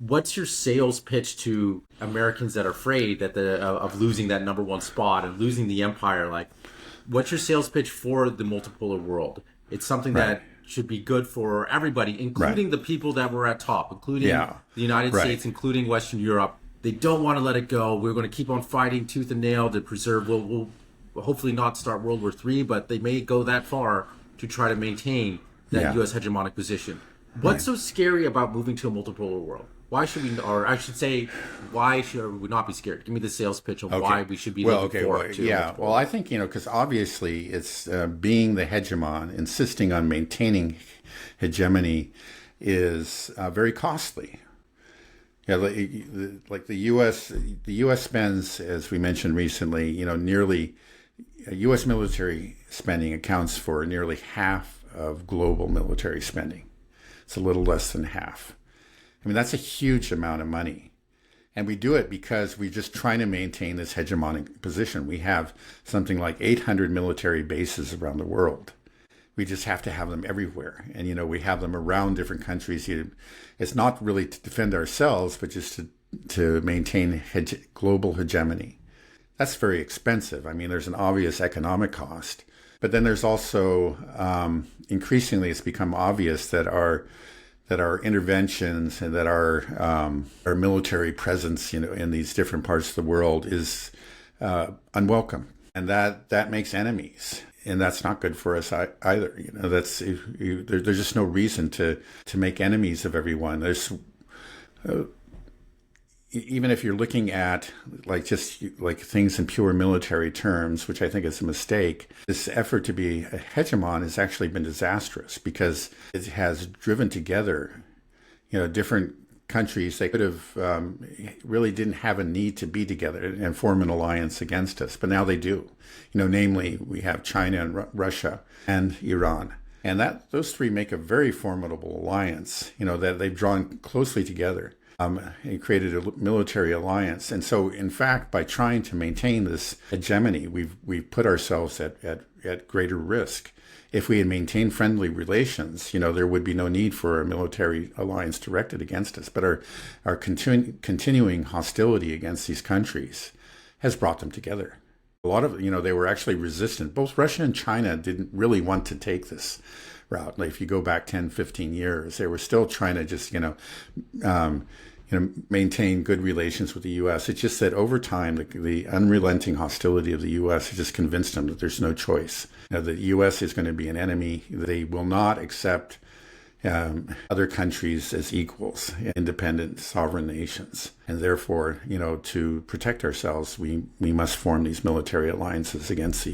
What's your sales pitch to Americans that are afraid that of losing that number one spot and losing the empire? Like, what's your sales pitch for the multipolar world? It's something Right. that should be good for everybody, Right. including the people that were at top, including Yeah. the United Right. States, including Western Europe. They don't want to let it go. We're going to keep on fighting tooth and nail to preserve. We'll hopefully not start World War III, but they may go that far to try to maintain that Yeah. U.S. hegemonic position. What's Right. so scary about moving to a multipolar world? Why should we, or I should say, why should we not be scared? Give me the sales pitch of why we should be looking forward to. Yeah. Well, I think, because obviously it's being the hegemon, insisting on maintaining hegemony is very costly. Yeah, like the U.S. spends, as we mentioned recently, nearly U.S. military spending accounts for nearly half of global military spending. It's a little less than half. I mean, that's a huge amount of money. And we do it because we're just trying to maintain this hegemonic position. We have something like 800 military bases around the world. We just have to have them everywhere. And, we have them around different countries. It's not really to defend ourselves, but just to maintain global hegemony. That's very expensive. I mean, there's an obvious economic cost. But then there's also, increasingly, it's become obvious that our interventions and that our military presence, in these different parts of the world is unwelcome, and that makes enemies, and that's not good for us either. There's just no reason to make enemies of everyone. There's even if you're looking at just things in pure military terms, which I think is a mistake, this effort to be a hegemon has actually been disastrous because it has driven together, different countries. They could have really didn't have a need to be together and form an alliance against us, but now they do. Namely, we have China and Russia and Iran. And those three make a very formidable alliance, that they've drawn closely together. And created a military alliance. And so, in fact, by trying to maintain this hegemony, we've put ourselves at greater risk. If we had maintained friendly relations, there would be no need for a military alliance directed against us. But our continuing hostility against these countries has brought them together. A lot of, they were actually resistant. Both Russia and China didn't really want to take this route. Like if you go back 10, 15 years, they were still trying to just, maintain good relations with the U.S. It's just that over time, the unrelenting hostility of the U.S. has just convinced them that there's no choice. The U.S. is going to be an enemy. They will not accept other countries as equals, independent sovereign nations. And therefore, to protect ourselves, we must form these military alliances against the